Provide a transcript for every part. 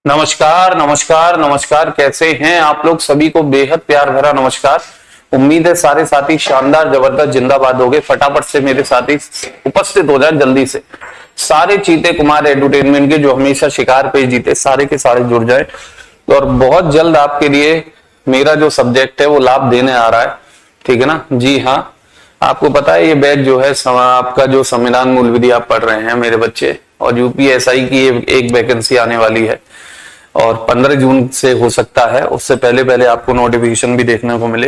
नमस्कार नमस्कार नमस्कार। कैसे हैं आप लोग? सभी को बेहद प्यार भरा नमस्कार। उम्मीद है सारे साथी शानदार जबरदस्त जिंदाबाद हो गए। फटाफट से मेरे साथी उपस्थित हो जाए जल्दी से। सारे चीते कुमार एंटरटेनमेंट के जो हमेशा शिकार पे जीते सारे के सारे जुड़ जाए और बहुत जल्द आपके लिए मेरा जो सब्जेक्ट है वो लाभ देने आ रहा है। ठीक है ना? जी हाँ, आपको पता है ये बैच जो है आपका जो संविधान मूल विधि आप पढ़ रहे हैं मेरे बच्चे, और यूपीएसआई की एक वैकेंसी आने वाली है और 15 जून से हो सकता है, उससे पहले पहले आपको नोटिफिकेशन भी देखने को मिले।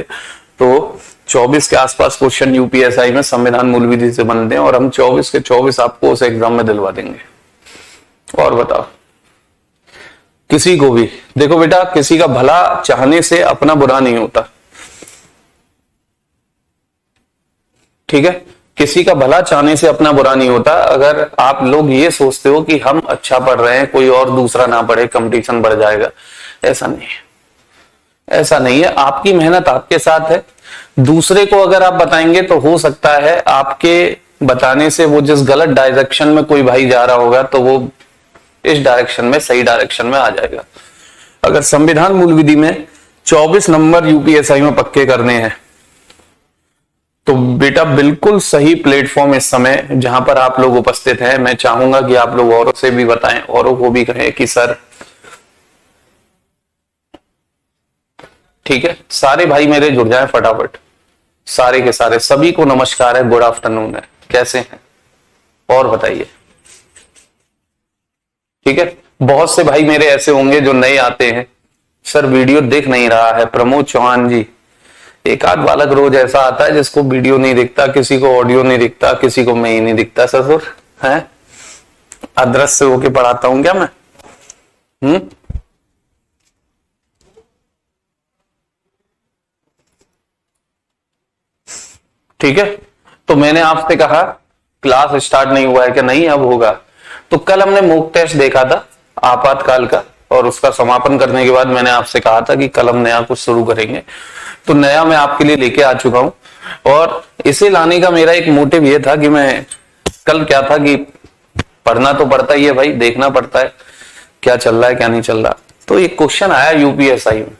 तो 24 के आसपास क्वेश्चन यूपीएसआई में संविधान मूल विधि से बनते हैं और हम 24 के 24 आपको उस एग्जाम में दिलवा देंगे। और बताओ, किसी को भी देखो बेटा, किसी का भला चाहने से अपना बुरा नहीं होता। ठीक है? किसी का भला चाहने से अपना बुरा नहीं होता। अगर आप लोग ये सोचते हो कि हम अच्छा पढ़ रहे हैं, कोई और दूसरा ना पढ़े, कंपटीशन बढ़ जाएगा, ऐसा नहीं है। ऐसा नहीं है। आपकी मेहनत आपके साथ है। दूसरे को अगर आप बताएंगे तो हो सकता है आपके बताने से वो जिस गलत डायरेक्शन में कोई भाई जा रहा होगा तो वो इस डायरेक्शन में, सही डायरेक्शन में आ जाएगा। अगर संविधान मूल विधि में 24 नंबर यूपीएसआई में पक्के करने हैं तो बेटा बिल्कुल सही प्लेटफॉर्म इस समय जहां पर आप लोग उपस्थित हैं। मैं चाहूंगा कि आप लोग औरों से भी बताएं, औरों को भी कहें कि सर, ठीक है, सारे भाई मेरे जुड़ जाएं फटाफट। सारे के सारे सभी को नमस्कार है, गुड आफ्टरनून है, कैसे हैं और बताइए। ठीक है? बहुत से भाई मेरे ऐसे होंगे जो नए आते हैं, सर वीडियो देख नहीं रहा है। प्रमोद चौहान जी, एक आध बालक रोज ऐसा आता है जिसको वीडियो नहीं दिखता, किसी को ऑडियो नहीं दिखता, किसी को मैं ही नहीं दिखता। ससुर है, अदृश्य होके पढ़ाता हूं क्या मैं? ठीक है? तो मैंने आपसे कहा क्लास स्टार्ट नहीं हुआ है कि नहीं, अब होगा। तो कल हमने मॉक टेस्ट देखा था आपातकाल का, और उसका समापन करने के बाद मैंने आपसे कहा था कि कल हम नया कुछ शुरू करेंगे। तो नया मैं आपके लिए लेके आ चुका हूं, और इसे लाने का मेरा एक मोटिव ये था कि मैं कल क्या था कि पढ़ना तो पड़ता ही है भाई, देखना पड़ता है क्या चल रहा है क्या नहीं चल रहा। तो एक क्वेश्चन आया यूपीएसआई में।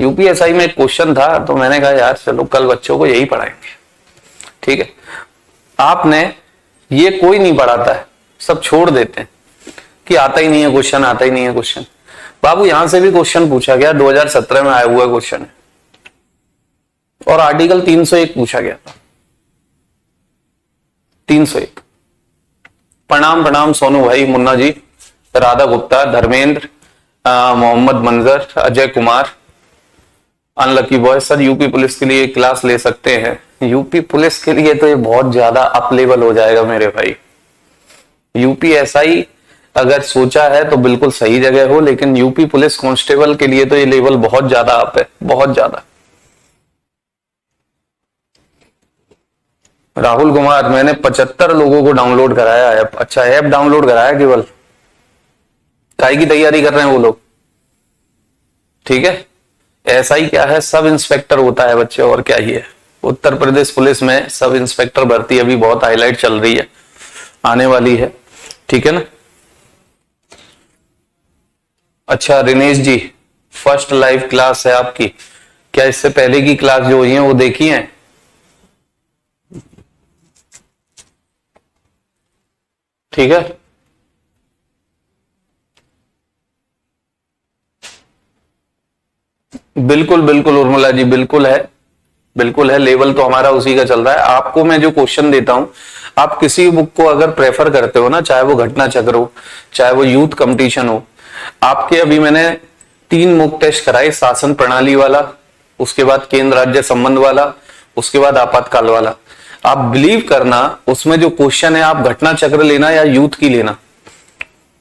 यूपीएसआई में एक क्वेश्चन था, तो मैंने कहा यार चलो कल बच्चों को यही पढ़ाएंगे। ठीक है? आपने ये कोई नहीं पढ़ाता है, सब छोड़ देते हैं कि आता ही नहीं है क्वेश्चन, आता ही नहीं है क्वेश्चन। बाबू यहां से भी क्वेश्चन पूछा गया, 2017 में आया हुआ क्वेश्चन है, और आर्टिकल 301 पूछा गया था। 301। प्रणाम प्रणाम सोनू भाई, मुन्ना जी, राधा गुप्ता, धर्मेंद्र, मोहम्मद मंजर, Ajay Kumar, unlucky boy. Sir UP police के लिए क्लास ले सकते हैं? यूपी पुलिस के लिए तो ये बहुत ज्यादा अप लेवल हो जाएगा मेरे भाई। यूपीएसआई अगर सोचा है तो बिल्कुल सही जगह हो, लेकिन यूपी पुलिस कांस्टेबल के लिए तो ये लेवल बहुत ज्यादा अप है, बहुत ज्यादा। राहुल कुमार, मैंने 75 लोगों को डाउनलोड कराया है। अच्छा, ऐप डाउनलोड कराया केवल? काय की तैयारी कर रहे हैं वो लोग? ठीक है? ऐसा ही क्या है, सब इंस्पेक्टर होता है बच्चे, और क्या ही है। उत्तर प्रदेश पुलिस में सब इंस्पेक्टर भर्ती अभी बहुत हाईलाइट चल रही है, आने वाली है। ठीक है ना? अच्छा रिनेश जी, फर्स्ट लाइव क्लास है आपकी, क्या इससे पहले की क्लास जो हुई है वो देखी है? ठीक है? बिल्कुल बिल्कुल उर्मिला जी, बिल्कुल है, बिल्कुल है। लेवल तो हमारा उसी का चल रहा है। आपको मैं जो क्वेश्चन देता हूं, आप किसी बुक को अगर प्रेफर करते हो ना, चाहे वो घटना चक्र हो, चाहे वो यूथ कंपटीशन हो, आपके अभी मैंने 3 मुक टेस्ट कराए, शासन प्रणाली वाला, उसके बाद केंद्र राज्य संबंध वाला, उसके बाद आपातकाल वाला। आप बिलीव करना, उसमें जो क्वेश्चन है आप घटना चक्र लेना या यूथ की लेना,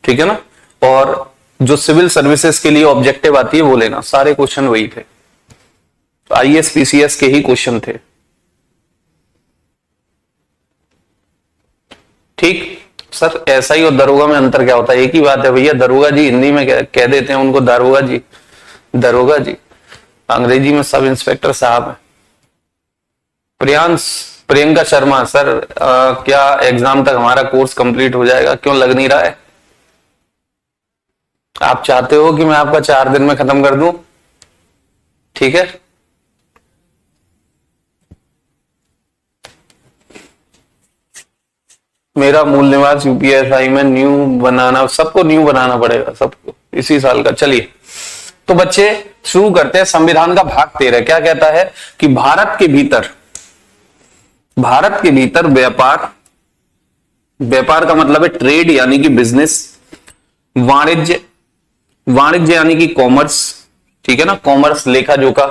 ठीक है ना, और जो सिविल सर्विसेज के लिए ऑब्जेक्टिव आती है वो लेना, सारे क्वेश्चन वही थे। आईएएस पीसीएस के ही क्वेश्चन थे। ठीक? सर ऐसा ही, और दरोगा में अंतर क्या होता है? एक ही बात है भैया, दरोगा जी हिंदी में कह देते हैं उनको दारोगा जी, दरोगा जी, अंग्रेजी में सब इंस्पेक्टर साहब है। प्रियांश, प्रियंका शर्मा, सर क्या एग्जाम तक हमारा कोर्स कंप्लीट हो जाएगा? क्यों लग नहीं रहा है? आप चाहते हो कि मैं आपका 4 दिन में खत्म कर दूं? ठीक है, मेरा मूल निवास यूपीएसआई में न्यू बनाना, सबको न्यू बनाना पड़ेगा, सबको इसी साल का। चलिए तो बच्चे शुरू करते हैं। संविधान का भाग 13 क्या कहता है कि भारत के भीतर व्यापार, व्यापार का मतलब है ट्रेड यानी कि बिजनेस, वाणिज्य, वाणिज्य यानी कि कॉमर्स, ठीक है ना, कॉमर्स लेखा जोखा,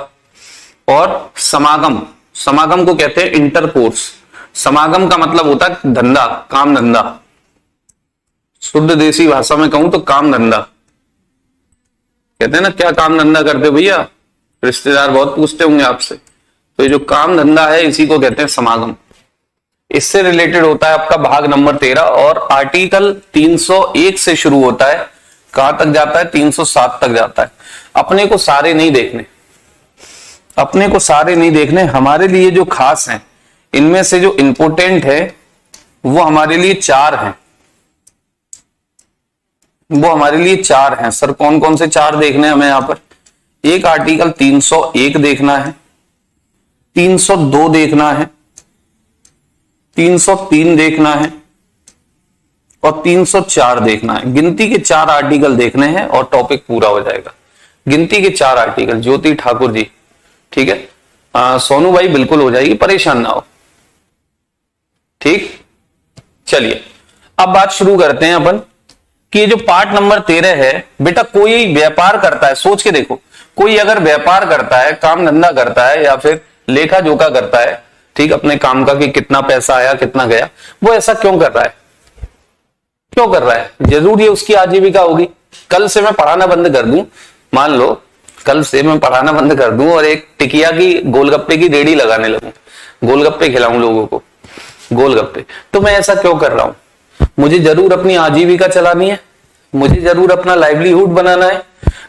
और समागम, समागम को कहते हैं इंटरकोर्स। समागम का मतलब होता है धंधा, काम धंधा, शुद्ध देसी भाषा में कहूं तो काम धंधा। कहते हैं ना क्या काम धंधा करते हो भैया, रिश्तेदार बहुत पूछते होंगे आपसे, तो ये जो काम धंधा है इसी को कहते हैं समागम। इससे रिलेटेड होता है आपका भाग नंबर 13 और आर्टिकल 301 से शुरू होता है, कहां तक जाता है? 307 तक जाता है। अपने को सारे नहीं देखने, अपने को सारे नहीं देखने, हमारे लिए जो खास हैं, इनमें से जो इंपोर्टेंट है वो हमारे लिए 4 हैं, वो हमारे लिए 4 हैं। सर कौन कौन से 4 देखने हमें यहां पर? एक आर्टिकल 301 देखना है, 302 देखना है, 303 देखना है और 304 देखना है। गिनती के 4 आर्टिकल देखने हैं और टॉपिक पूरा हो जाएगा। गिनती के 4 आर्टिकल, ज्योति ठाकुर जी, ठीक है। सोनू भाई बिल्कुल हो जाएगी, परेशान ना हो, ठीक। चलिए अब बात शुरू करते हैं अपन कि ये जो पार्ट नंबर 13 है, बेटा कोई व्यापार करता है, सोच के देखो, कोई अगर व्यापार करता है, काम धंधा करता है या फिर लेखा जोखा करता है, ठीक, अपने काम का कि कितना पैसा आया कितना गया, वो ऐसा क्यों कर रहा है? क्यों कर रहा है? जरूर ये उसकी आजीविका होगी। कल से मैं पढ़ाना बंद कर दूं, मान लो कल से मैं पढ़ाना बंद कर दूं और एक टिकिया की गोलगप्पे की रेडी लगाने लगूं, गोलगप्पे खिलाऊं लोगों को, गोलगप्पे, तो मैं ऐसा क्यों कर रहा हूं? मुझे जरूर अपनी आजीविका चलानी है, मुझे जरूर अपना लाइवलीहुड बनाना है।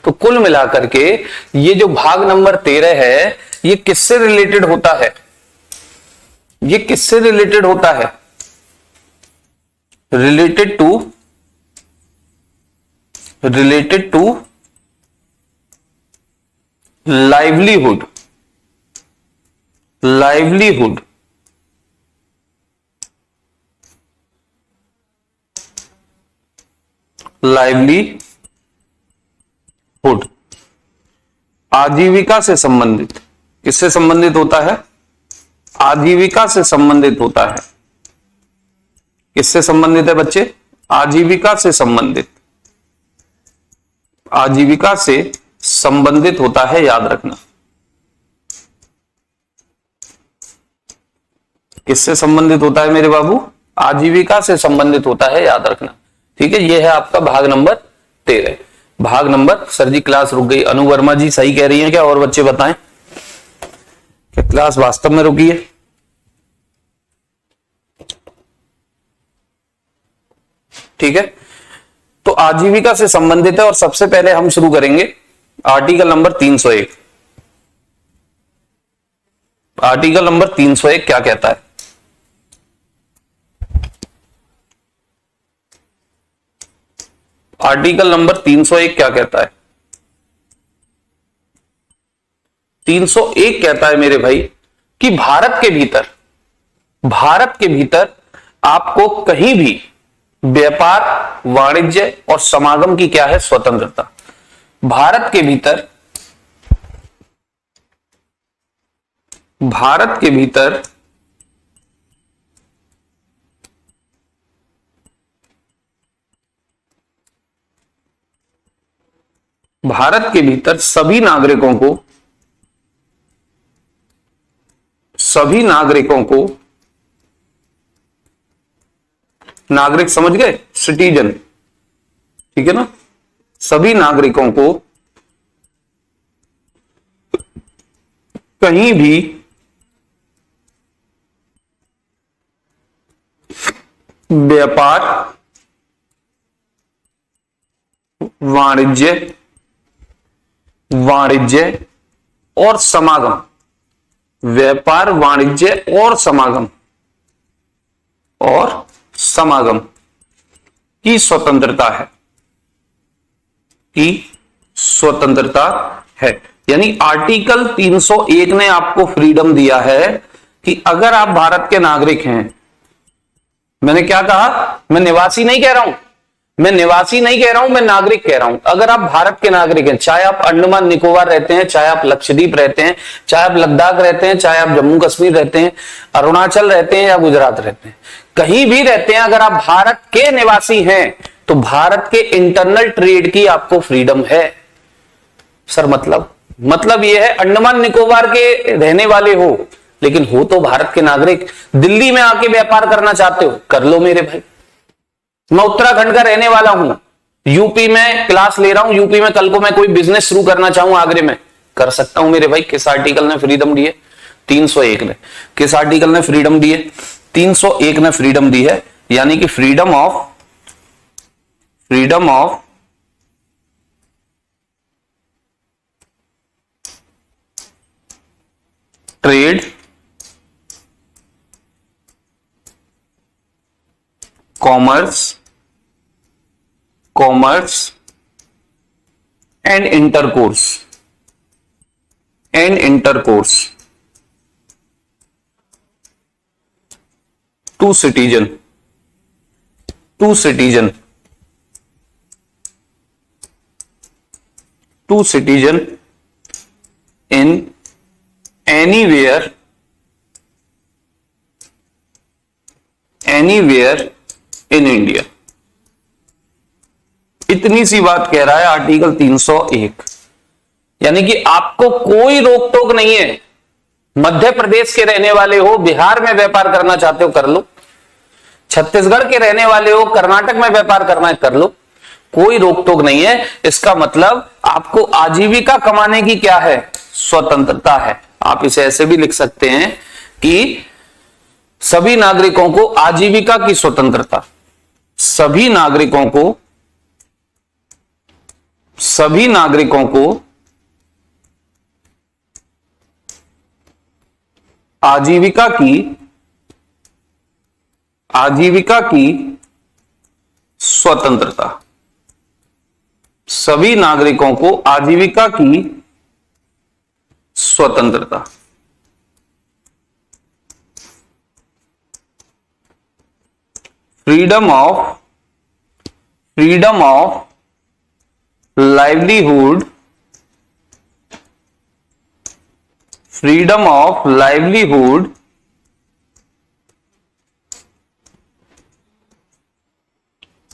तो कुल मिलाकर के ये जो भाग नंबर 13 है, ये किससे रिलेटेड होता है? ये किससे रिलेटेड होता है? Related to livelihood, livelihood, livelihood, आजीविका से संबंधित। किससे संबंधित होता है? आजीविका से संबंधित होता है। किससे संबंधित है बच्चे? आजीविका से संबंधित, आजीविका से संबंधित होता है, याद रखना। किससे संबंधित होता है मेरे बाबू? आजीविका से संबंधित होता है, याद रखना, ठीक है। यह है आपका भाग नंबर 13। भाग नंबर, सर जी क्लास रुक गई, अनु वर्मा जी सही कह रही हैं क्या? और बच्चे बताएं क्या क्लास वास्तव में रुकी है? ठीक है, तो आजीविका से संबंधित है और सबसे पहले हम शुरू करेंगे आर्टिकल नंबर 301। आर्टिकल नंबर 301 क्या कहता है? आर्टिकल नंबर 301 क्या कहता है? 301 कहता है मेरे भाई कि भारत के भीतर आपको कहीं भी व्यापार, वाणिज्य और समागम की क्या है? स्वतंत्रता। भारत के भीतर भारत के भीतर सभी नागरिकों को, नागरिक समझ गए, सिटीजन, ठीक है ना, सभी नागरिकों को कहीं भी व्यापार, वाणिज्य और समागम, व्यापार, वाणिज्य और समागम की स्वतंत्रता है। की स्वतंत्रता है। यानी आर्टिकल 301 ने आपको फ्रीडम दिया है कि अगर आप भारत के नागरिक हैं, मैंने क्या कहा, मैं निवासी नहीं कह रहा हूं, मैं नागरिक कह रहा हूं। अगर आप भारत के नागरिक हैं, चाहे आप अंडमान निकोबार रहते हैं, चाहे आप लक्षद्वीप रहते हैं, चाहे आप लद्दाख रहते हैं, चाहे आप जम्मू कश्मीर रहते हैं, अरुणाचल रहते हैं या गुजरात रहते हैं, कहीं भी रहते हैं, अगर आप भारत के निवासी हैं तो भारत के इंटरनल ट्रेड की आपको फ्रीडम है। सर मतलब यह है अंडमान निकोबार के रहने वाले हो लेकिन हो तो भारत के नागरिक, दिल्ली में आके व्यापार करना चाहते हो, कर लो मेरे भाई। मैं उत्तराखंड का रहने वाला हूं, यूपी में क्लास ले रहा हूं, यूपी में कल को मैं कोई बिजनेस शुरू करना चाहूं आगरे में, कर सकता हूं मेरे भाई। किस आर्टिकल ने फ्रीडम दी है? 301 ने। किस आर्टिकल ने फ्रीडम दी है? 301 ने फ्रीडम दी है। यानी कि freedom of trade, commerce and intercourse to citizen in anywhere in India. इतनी सी बात कह रहा है आर्टिकल 301। यानी कि आपको कोई रोक टोक नहीं है। मध्य प्रदेश के रहने वाले हो, बिहार में व्यापार करना चाहते हो, कर लो। छत्तीसगढ़ के रहने वाले हो, कर्नाटक में व्यापार करना है, कर लो, कोई रोक टोक नहीं है। इसका मतलब आपको आजीविका कमाने की क्या है? स्वतंत्रता है। आप इसे ऐसे भी लिख सकते हैं कि सभी नागरिकों को आजीविका की स्वतंत्रता, सभी नागरिकों को आजीविका की स्वतंत्रता, सभी नागरिकों को आजीविका की स्वतंत्रता। Freedom of livelihood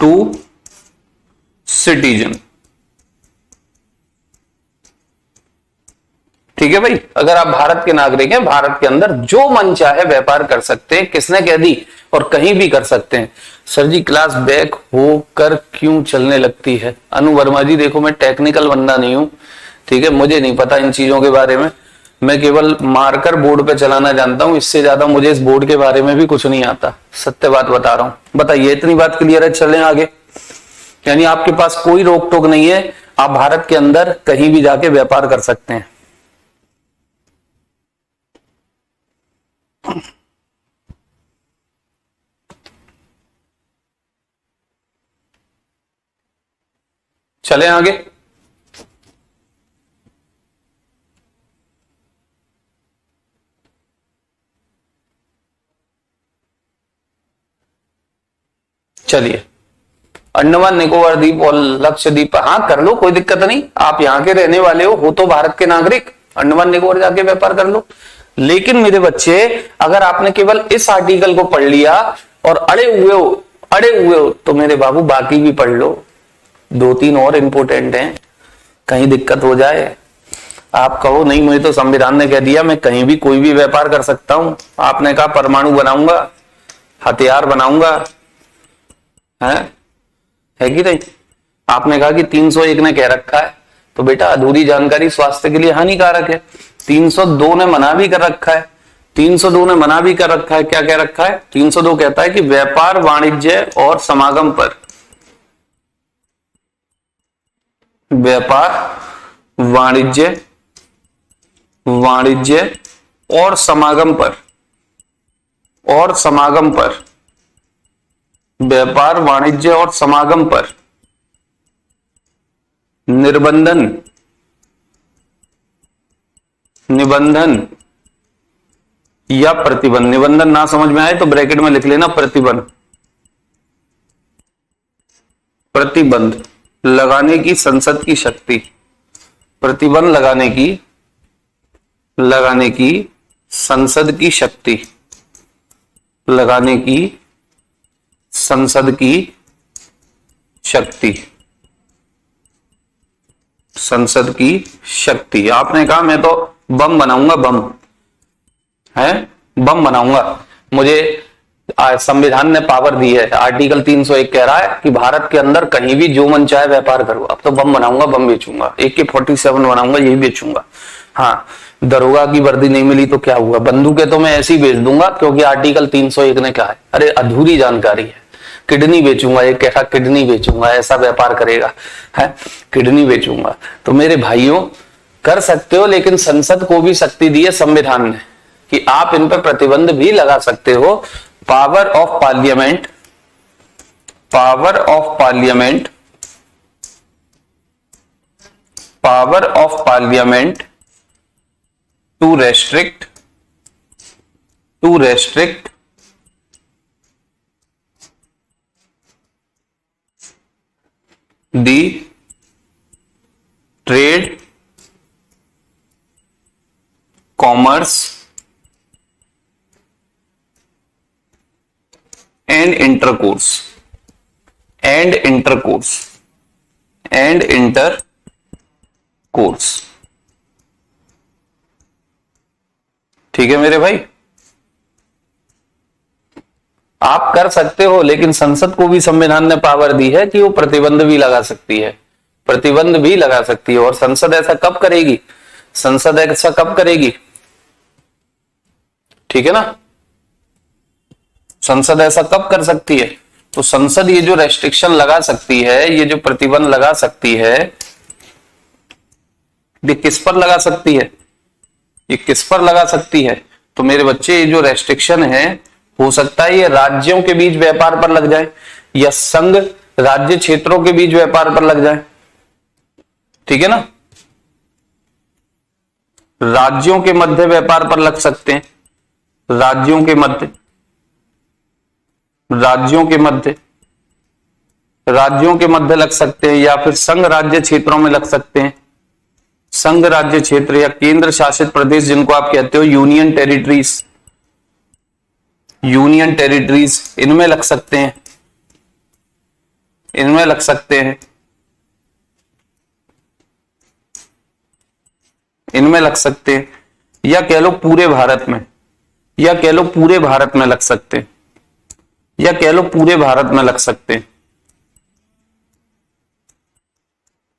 to citizen। ठीक है भाई, अगर आप भारत के नागरिक हैं, भारत के अंदर जो मन चाहे व्यापार कर सकते हैं। किसने कह दी? और कहीं भी कर सकते हैं। सर जी क्लास बैक होकर क्यों चलने लगती है? अनु वर्मा जी देखो, मैं टेक्निकल बंदा नहीं हूं, ठीक है, मुझे नहीं पता इन चीजों के बारे में। मैं केवल मार्कर बोर्ड पे चलाना जानता हूं, इससे ज्यादा मुझे इस बोर्ड के बारे में भी कुछ नहीं आता। सत्य बात बता रहा हूं। बताइए, इतनी बात क्लियर है? चलें आगे। यानी आपके पास कोई रोक टोक नहीं है, आप भारत के अंदर कहीं भी जाके व्यापार कर सकते हैं। चलें आगे। चलिए, अंडमान निकोबार द्वीप और लक्षद्वीप, हाँ कर लो, कोई दिक्कत नहीं। आप यहाँ के रहने वाले हो तो भारत के नागरिक, अंडमान निकोबार जाके व्यापार कर लो। लेकिन मेरे बच्चे, अगर आपने केवल इस आर्टिकल को पढ़ लिया और अड़े हुए हो तो मेरे बाबू बाकी भी पढ़ लो। 2-3 और इंपोर्टेंट हैं, कहीं दिक्कत हो जाए, आप कहो नहीं मुझे तो संविधान ने कह दिया मैं कहीं भी कोई भी व्यापार कर सकता हूं। आपने कहा परमाणु बनाऊंगा, हथियार बनाऊंगा, है कि नहीं? आपने कहा कि 301 ने कह रखा है, तो बेटा अधूरी जानकारी स्वास्थ्य के लिए हानिकारक है। 302 ने मना भी कर रखा है। 302 ने मना भी कर रखा है। क्या कह रखा है? 302 कहता है कि व्यापार, वाणिज्य और समागम पर, व्यापार, वाणिज्य और समागम पर, व्यापार, वाणिज्य और समागम पर निर्बंधन, निबंधन या प्रतिबंध। निबंधन ना समझ में आए तो ब्रैकेट में लिख लेना प्रतिबंध। प्रतिबंध लगाने की संसद की शक्ति, प्रतिबंध लगाने की संसद की शक्ति, लगाने की संसद की शक्ति, संसद की शक्ति। आपने कहा मैं तो बम बनाऊंगा, बम है, बम बनाऊंगा। मुझे संविधान ने पावर दी है, आर्टिकल 301 कह रहा है कि भारत के अंदर कहीं भी जो मन चाहे व्यापार करो। अब तो बम बनाऊंगा, बम बेचूंगा, AK-47 बनाऊंगा, यही बेचूंगा। हाँ, दरोगा की वर्दी नहीं मिली तो क्या हुआ, बंदूकें तो मैं ऐसे ही बेच दूंगा क्योंकि आर्टिकल 301 ने कहा है। अरे अधूरी जानकारी है। किडनी बेचूंगा, एक कह रहा किडनी बेचूंगा, ऐसा व्यापार करेगा है, किडनी बेचूंगा। तो मेरे भाइयों कर सकते हो, लेकिन संसद को भी शक्ति दी है संविधान ने कि आप इन पर प्रतिबंध भी लगा सकते हो। Power of parliament, power of parliament, power of parliament to restrict the trade, commerce and intercourse, ठीक है मेरे भाई। आप कर सकते हो, लेकिन संसद को भी संविधान ने पावर दी है कि वो प्रतिबंध भी लगा सकती है, प्रतिबंध भी लगा सकती है। और संसद ऐसा कब करेगी, संसद ऐसा कब करेगी, ठीक है ना, संसद ऐसा कब कर सकती है। तो संसद ये जो रेस्ट्रिक्शन लगा सकती है, ये जो प्रतिबंध लगा सकती है, ये किस पर लगा सकती है, ये किस पर लगा सकती है। तो मेरे बच्चे ये जो रेस्ट्रिक्शन है, हो सकता है ये राज्यों के बीच व्यापार पर लग जाए या संघ राज्य क्षेत्रों के बीच व्यापार पर लग जाए, ठीक है ना। राज्यों के मध्य व्यापार पर लग सकते हैं, राज्यों के मध्य, राज्यों के मध्य, राज्यों के मध्य लग सकते हैं, या फिर संघ राज्य क्षेत्रों में लग सकते हैं। संघ राज्य क्षेत्र या केंद्र शासित प्रदेश जिनको आप कहते हो यूनियन टेरिटरीज, यूनियन टेरिटरीज, इनमें लग सकते हैं, इनमें लग सकते हैं, इनमें लग सकते हैं, या कह लो पूरे भारत में, या कह लो पूरे भारत में लग सकते हैं, या कह लो पूरे भारत में लग सकते हैं,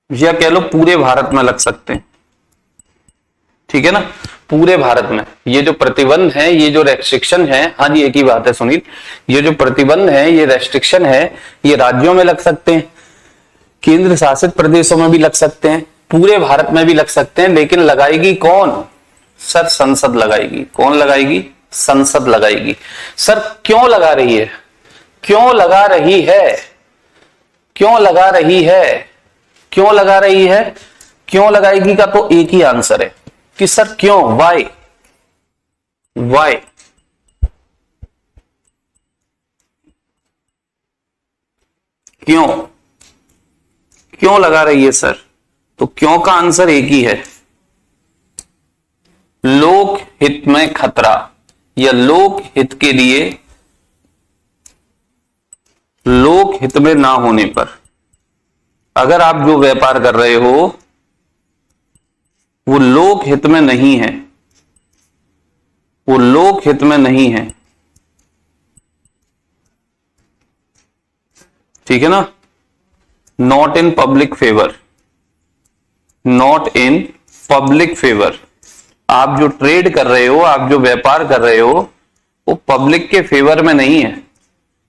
या कह लो पूरे भारत में लग सकते हैं, ठीक है ना, पूरे भारत में। ये जो प्रतिबंध है, ये जो रेस्ट्रिक्शन है, हाँ जी एक ही बात है सुनील, ये जो प्रतिबंध है, ये रेस्ट्रिक्शन है, ये राज्यों में लग सकते हैं, केंद्र शासित प्रदेशों में भी लग सकते हैं, पूरे भारत में भी लग सकते हैं। लेकिन लगाएगी कौन, सर संसद लगाएगी। कौन लगाएगी, संसद लगाएगी। सर क्यों लगा रही है, क्यों लगा रही है, क्यों लगा रही है, क्यों लगा रही है, क्यों लगाएगी का तो एक ही आंसर है कि सर क्यों, वाई, वाई, क्यों, क्यों लगा रही है सर। तो क्यों का आंसर एक ही है, लोक हित में खतरा, या लोक हित के लिए, लोक हित में ना होने पर, अगर आप जो व्यापार कर रहे हो वो लोक हित में नहीं है, वो लोक हित में नहीं है, ठीक है ना, not in public favour, not in public favour. आप जो ट्रेड कर रहे हो, आप जो व्यापार कर रहे हो, वो पब्लिक के फेवर में नहीं है,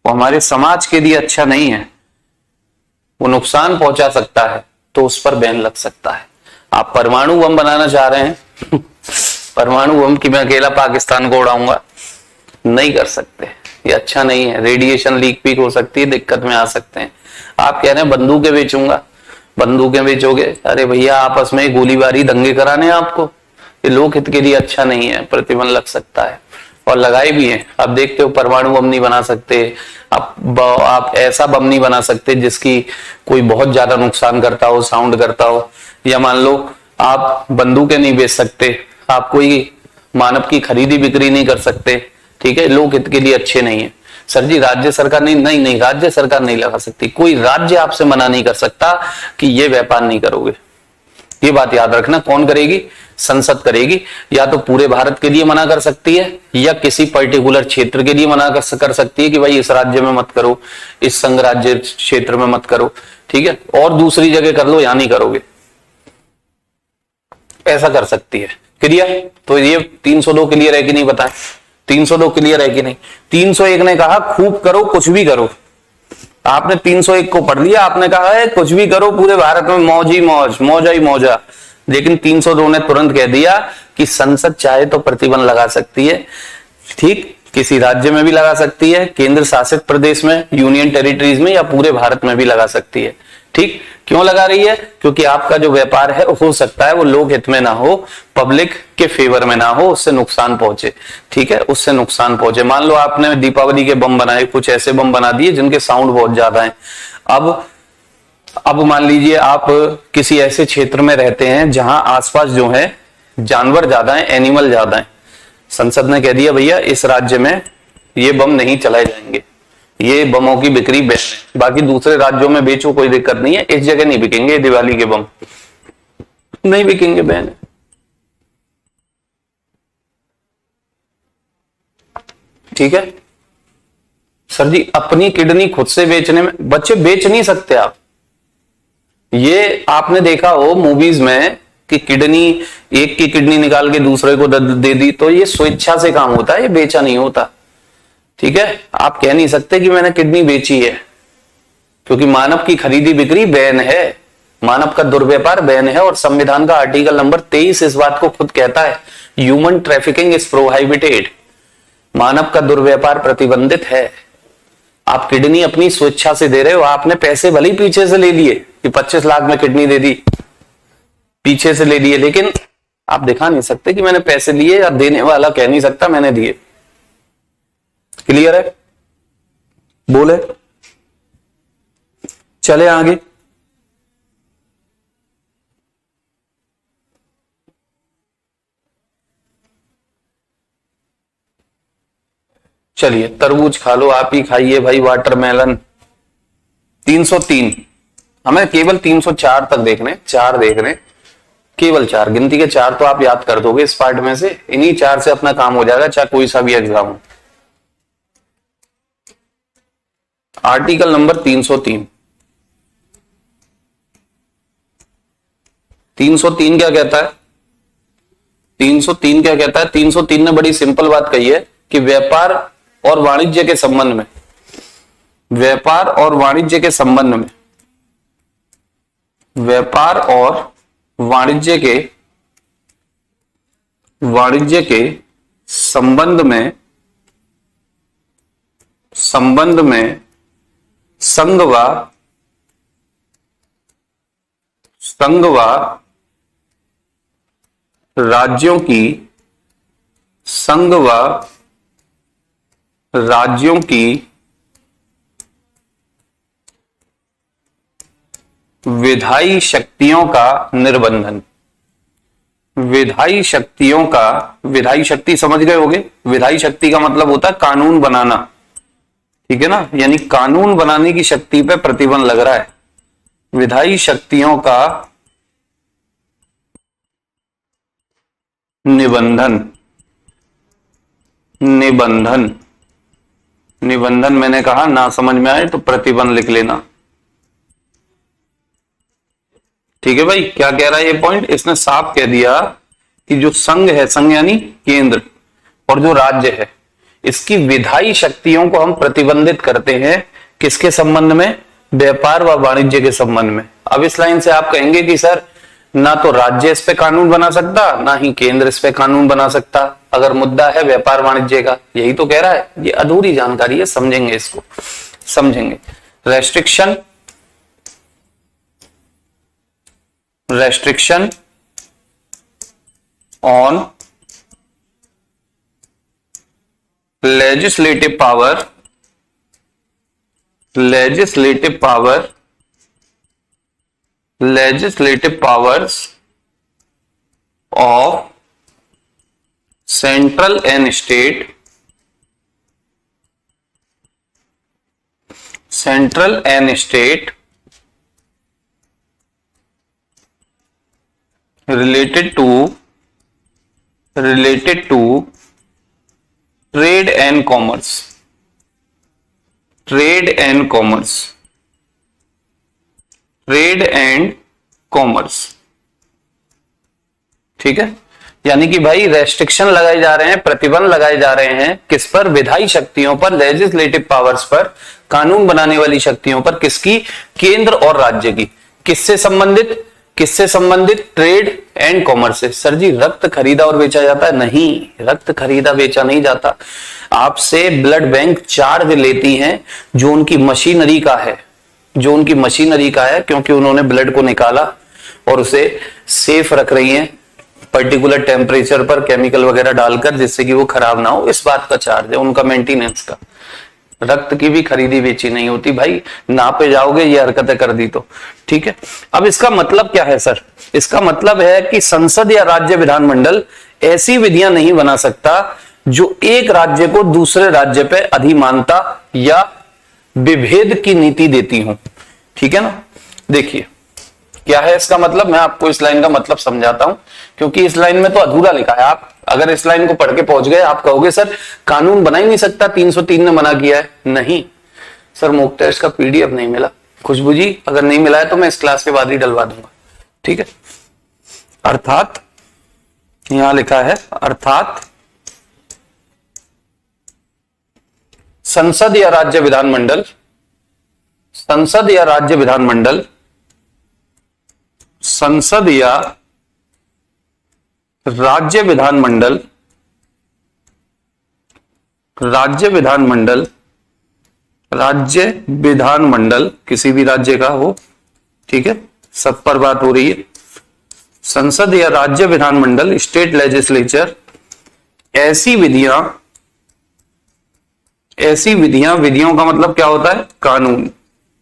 वो हमारे समाज के लिए अच्छा नहीं है, वो नुकसान पहुंचा सकता है, तो उस पर बैन लग सकता है। आप परमाणु बम बनाना चाह रहे हैं परमाणु बम की मैं अकेला पाकिस्तान को उड़ाऊंगा, नहीं कर सकते, ये अच्छा नहीं है, रेडिएशन लीक पीक हो सकती है, दिक्कत में आ सकते हैं। आप कह रहे हैं बंदूकें बेचूंगा, बंदूकें बेचोगे, अरे भैया आपस में गोलीबारी दंगे कराने हैं आपको, ये लोक हित के लिए अच्छा नहीं है, प्रतिबंध लग सकता है और लगाए भी हैं। आप देखते हो परमाणु बम नहीं बना सकते, आप ऐसा बम नहीं बना सकते जिसकी कोई बहुत ज्यादा नुकसान करता हो, साउंड करता हो, या मान लो आप बंदूकें नहीं बेच सकते, आप कोई मानव की खरीदी बिक्री नहीं कर सकते, ठीक है, लोक हित के लिए अच्छे नहीं है। सर जी राज्य सरकार नहीं, राज्य सरकार नहीं लगा सकती, कोई राज्य आपसे मना नहीं कर सकता कि ये व्यापार नहीं करोगे, ये बात याद रखना। कौन करेगी? संसद करेगी। या तो पूरे भारत के लिए मना कर सकती है या किसी पर्टिकुलर क्षेत्र के लिए मना कर सकती है कि भाई इस राज्य में मत करो, इस संघ राज्य क्षेत्र में मत करो, ठीक है, और दूसरी जगह कर लो, यहां नहीं करोगे, ऐसा कर सकती है। क्लियर? तो ये 302 क्लियर है कि नहीं बताएं? 302 क्लियर है कि नहीं? 301 ने कहा खूब करो कुछ भी करो, आपने 301 को पढ़ लिया, आपने कहा है कुछ भी करो पूरे भारत में मौज ही मौज, मौजा ही मौजा, लेकिन 302 ने तुरंत कह दिया कि संसद चाहे तो प्रतिबंध लगा सकती है, ठीक, किसी राज्य में भी लगा सकती है, केंद्र शासित प्रदेश में, यूनियन टेरिटरीज में, या पूरे भारत में भी लगा सकती है। ठीक, क्यों लगा रही है? क्योंकि आपका जो व्यापार है हो सकता है वो लोक हित में ना हो, पब्लिक के फेवर में ना हो, उससे नुकसान पहुंचे, ठीक है, उससे नुकसान पहुंचे। मान लो आपने दीपावली के बम बनाए, कुछ ऐसे बम बना दिए जिनके साउंड बहुत ज्यादा है। अब मान लीजिए आप किसी ऐसे क्षेत्र में रहते हैं जहां आसपास जो है जानवर ज्यादा है, एनिमल ज्यादा है, संसद ने कह दिया भैया इस राज्य में ये बम नहीं चलाए जाएंगे, ये बमों की बिक्री बैन है, बाकी दूसरे राज्यों में बेचो कोई दिक्कत नहीं है, इस जगह नहीं बिकेंगे, दिवाली के बम नहीं बिकेंगे, बैन है। ठीक है सर जी, अपनी किडनी खुद से बेचने में, बच्चे बेच नहीं सकते आप, ये आपने देखा हो मूवीज में कि किडनी, एक की किडनी निकाल के दूसरे को दे दी, तो ये स्वेच्छा से काम होता है, ये बेचा नहीं होता। ठीक है, आप कह नहीं सकते कि मैंने किडनी बेची है, क्योंकि मानव की खरीदी बिक्री बैन है, मानव का दुर्व्यापार बैन है, और संविधान का आर्टिकल नंबर 23 इस बात को खुद कहता है, ह्यूमन ट्रैफिकिंग इज प्रोहाइबिटेड, मानव का दुर्व्यापार प्रतिबंधित है। आप किडनी अपनी स्वेच्छा से दे रहे हो, आपने पैसे भले ही पीछे से ले लिए कि 25 लाख में किडनी दे दी, पीछे से ले लिए, लेकिन आप दिखा नहीं सकते कि मैंने पैसे लिए, या देने वाला कह नहीं सकता मैंने दिए। क्लियर है? बोले चले आगे। चलिए तरबूज खा लो, आप ही खाइए भाई, वाटरमेलन। 303, हमें केवल 304 तक देखने, 4 देखने, केवल 4, गिनती के 4 तो आप याद कर दोगे इस पार्ट में से, इन्हीं 4 से अपना काम हो जाएगा, चाहे कोई सा भी एग्जाम हो। आर्टिकल नंबर 303, 303 क्या कहता है? 303 क्या कहता है? 303 ने बड़ी सिंपल बात कही है कि व्यापार और वाणिज्य के संबंध में, व्यापार और वाणिज्य के संबंध में, व्यापार और वाणिज्य के संबंध में संघ व राज्यों की, संघ व राज्यों की विधायी शक्तियों का निर्बंधन, विधायी शक्तियों का, विधायी शक्ति समझ गए होगे, विधायी शक्ति का मतलब होता है कानून बनाना, ठीक है ना, यानी कानून बनाने की शक्ति पे प्रतिबंध लग रहा है। विधायी शक्तियों का निबंधन, निबंधन, निबंधन मैंने कहा, ना समझ में आए तो प्रतिबंध लिख लेना। ठीक है भाई, क्या कह रहा है ये पॉइंट? इसने साफ कह दिया कि जो संघ है, संघ यानी केंद्र, और जो राज्य है, इसकी विधायी शक्तियों को हम प्रतिबंधित करते हैं, किसके संबंध में? व्यापार व वाणिज्य के संबंध में। अब इस लाइन से आप कहेंगे कि सर ना तो राज्य इस पे कानून बना सकता, ना ही केंद्र इस पे कानून बना सकता, अगर मुद्दा है व्यापार वाणिज्य का, यही तो कह रहा है। ये अधूरी जानकारी है, समझेंगे इसको, समझेंगे। Restriction restriction on legislative powers of central and state related to trade and commerce. ठीक है, यानी कि भाई रेस्ट्रिक्शन लगाए जा रहे हैं, प्रतिबंध लगाए जा रहे हैं किस पर? विधायी शक्तियों पर, लेजिस्लेटिव पावर्स पर, कानून बनाने वाली शक्तियों पर। किसकी? केंद्र और राज्य की। किससे संबंधित? ट्रेड एंड कॉमर्स से। सर जी रक्त खरीदा और बेचा जाता है? नहीं, रक्त खरीदा बेचा नहीं जाता। आपसे ब्लड बैंक चार्ज लेती हैं जो उनकी मशीनरी का है, क्योंकि उन्होंने ब्लड को निकाला और उसे सेफ रख रही हैं पर्टिकुलर टेम्परेचर पर केमिकल वगैरह डालकर, जिससे कि वो खराब ना हो। इस बात का चार्ज है उनका, मेंटेनेंस का। रक्त की भी खरीदी बेची नहीं होती भाई, नापे जाओगे ये हरकतें कर दी तो। ठीक है, अब इसका मतलब क्या है सर? इसका मतलब है कि संसद या राज्य विधानमंडल ऐसी विधियां नहीं बना सकता जो एक राज्य को दूसरे राज्य पे अधिमानता या विभेद की नीति देती हूं। ठीक है ना, देखिए क्या है इसका मतलब। मैं आपको इस लाइन का मतलब समझाता हूं, क्योंकि इस लाइन में तो अधूरा लिखा है। आप अगर इस लाइन को पढ़ के पहुंच गए, आप कहोगे सर कानून बना ही नहीं सकता, 303 ने मना किया है। नहीं सर, मॉक टेस्ट का पीडीएफ नहीं मिला। खुशबू जी अगर नहीं मिला है तो मैं इस क्लास के बाद ही डलवा दूंगा। ठीक है, अर्थात यहां लिखा है, अर्थात संसद या राज्य विधानमंडल संसद या राज्य विधानमंडल किसी भी राज्य का हो, ठीक है, सब पर बात हो रही है। संसद या राज्य विधानमंडल, स्टेट लेजिस्लेचर, ऐसी विधियों का मतलब क्या होता है? कानून,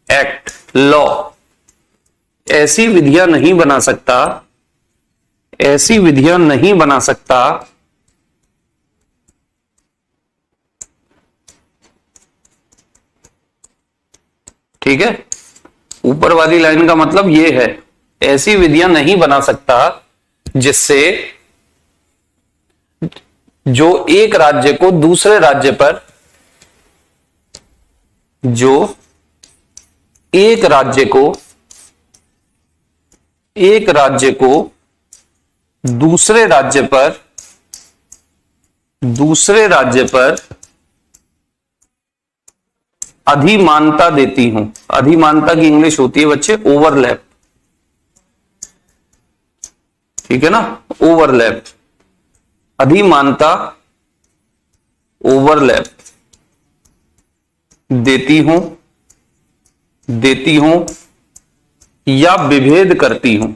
एक्ट, लॉ। ऐसी विधियां नहीं बना सकता ठीक है, ऊपर वाली लाइन का मतलब यह है, ऐसी विधियां नहीं बना सकता जिससे जो एक राज्य को दूसरे राज्य पर दूसरे राज्य पर अधिमानता देती हूं। अधिमानता की इंग्लिश होती है बच्चे ओवरलैप। ठीक है ना, ओवरलैप, अधिमानता, ओवरलैप देती हूं या विभेद करती हूं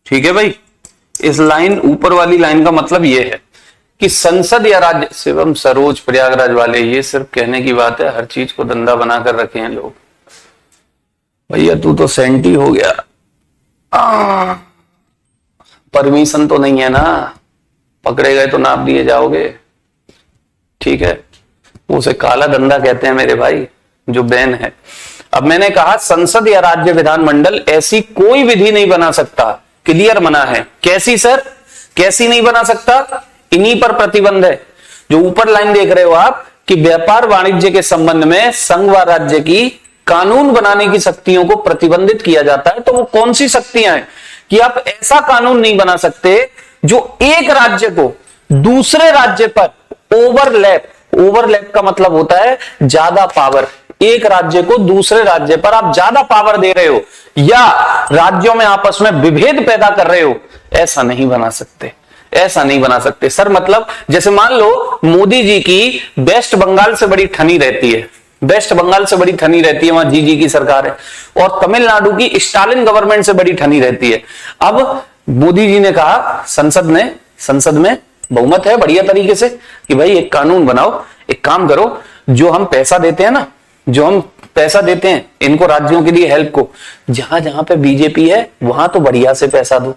ठीक है भाई। इस लाइन, ऊपर वाली लाइन का मतलब यह है कि संसद या राज्य, शिवम सरोज प्रयागराज वाले, ये सिर्फ कहने की बात है, हर चीज को धंधा बनाकर रखे हैं लोग। भैया तू तो सेंटी हो गया, परमिशन तो नहीं है ना, पकड़े गए तो नाप दिए जाओगे। ठीक है, उसे काला धंधा कहते हैं मेरे भाई, जो बैन है। अब मैंने कहा संसद या राज्य विधानमंडल ऐसी कोई विधि नहीं बना सकता, क्लियर मना है। कैसी सर, कैसी नहीं बना सकता? इन्हीं पर प्रतिबंध है जो ऊपर लाइन देख रहे हो आप, कि व्यापार वाणिज्य के संबंध में संघ व राज्य की कानून बनाने की शक्तियों को प्रतिबंधित किया जाता है। तो वो कौन सी शक्तियां हैं कि आप ऐसा कानून नहीं बना सकते जो एक राज्य को दूसरे राज्य पर ओवरलैप का मतलब होता है ज्यादा पावर। एक राज्य को दूसरे राज्य पर आप ज्यादा पावर दे रहे हो, या राज्यों में आपस में विभेद पैदा कर रहे हो, ऐसा नहीं बना सकते। ऐसा नहीं बना सकते सर। मतलब जैसे मान लो मोदी जी की वेस्ट बंगाल से बड़ी ठनी रहती है, वेस्ट बंगाल से बड़ी ठनी रहती है, वहां जी की सरकार है, और तमिलनाडु की स्टालिन गवर्नमेंट से बड़ी ठनी रहती है। अब मोदी जी ने कहा, संसद में बहुमत है बढ़िया तरीके से कि भाई एक कानून बनाओ, एक काम करो, जो हम पैसा देते हैं ना, जो हम पैसा देते हैं इनको राज्यों के लिए हेल्प को, जहां जहां पे बीजेपी है वहां तो बढ़िया से पैसा दो,